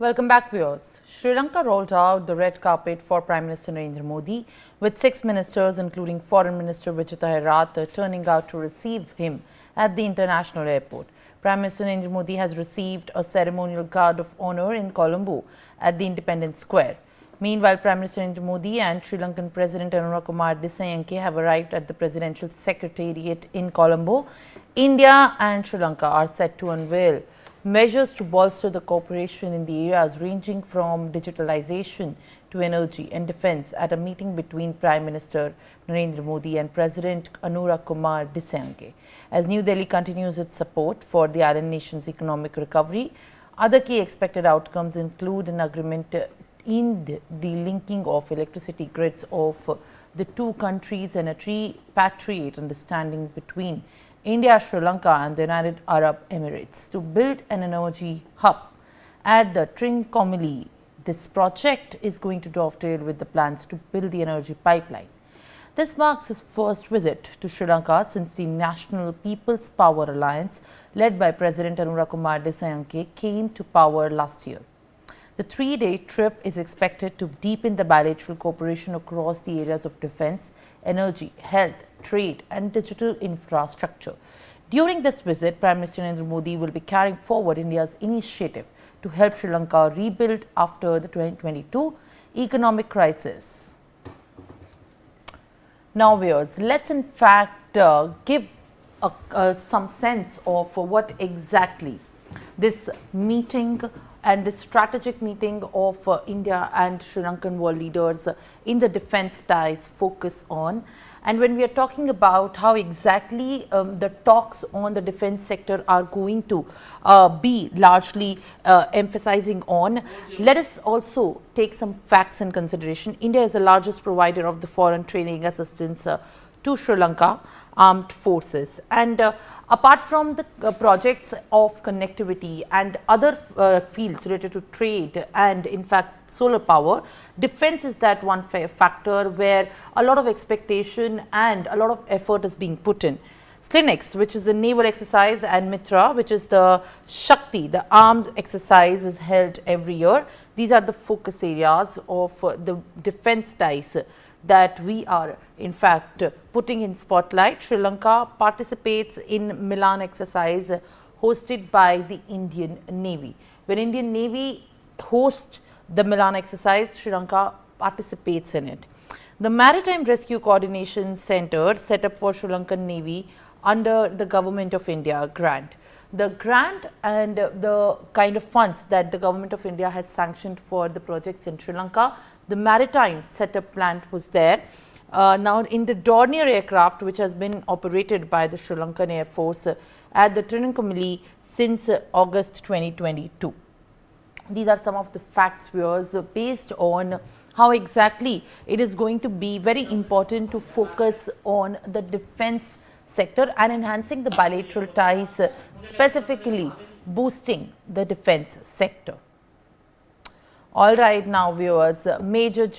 Welcome back, viewers. Sri Lanka rolled out the red carpet for Prime Minister Narendra Modi, with 6 ministers, including Foreign Minister Vijitha Herat, turning out to receive him at the international airport. Prime Minister Narendra Modi has received a ceremonial guard of honor in Colombo at the Independence Square. Meanwhile, Prime Minister Narendra Modi and Sri Lankan President Anura Kumara Dissanayake have arrived at the Presidential Secretariat in Colombo. India and Sri Lanka are set to unveil measures to bolster the cooperation in the areas ranging from digitalization to energy and defense at a meeting between Prime Minister Narendra Modi and President Anura Kumara Dissanayake. As New Delhi continues its support for the island nation's economic recovery, other key expected outcomes include an agreement in the linking of electricity grids of the two countries and a tripartite understanding between India, Sri Lanka and the United Arab Emirates to build an energy hub at the Trincomalee. This project is going to dovetail with the plans to build the energy pipeline. This marks his first visit to Sri Lanka since the National People's Power Alliance, led by President Anura Kumara Dissanayake, came to power last year. The 3-day trip is expected to deepen the bilateral cooperation across the areas of defense, energy, health, trade and digital infrastructure. During this visit, Prime Minister Narendra Modi will be carrying forward India's initiative to help Sri Lanka rebuild after the 2022 economic crisis. Now, viewers, let's in fact give some sense of what exactly this meeting and the strategic meeting of India and Sri Lankan world leaders in the defense ties focus on. And when we are talking about how exactly the talks on the defense sector are going to be largely emphasizing on, let us also take some facts in consideration. India is the largest provider of the foreign training assistance to Sri Lanka armed forces, and apart from the projects of connectivity and other fields related to trade and in fact solar power, defense is that one factor where a lot of expectation and a lot of effort is being put in. SLINX, which is the naval exercise, and Mitra, which is the Shakti, the armed exercise, is held every year. These are the focus areas of the defense ties that we are in fact putting in spotlight. Sri Lanka participates in Milan exercise hosted by the Indian Navy. When Indian Navy hosts the Milan exercise, Sri Lanka participates in it. The Maritime Rescue Coordination Center set up for Sri Lankan Navy under the Government of India grant. The grant and the kind of funds that the Government of India has sanctioned for the projects in Sri Lanka, the maritime setup plant was there. Now, in the Dornier aircraft, which has been operated by the Sri Lankan Air Force at the Trincomalee since August 2022. These are some of the facts, viewers, based on how exactly it is going to be very important to focus on the defense sector and enhancing the bilateral ties, specifically boosting the defense sector. All right, now, viewers, major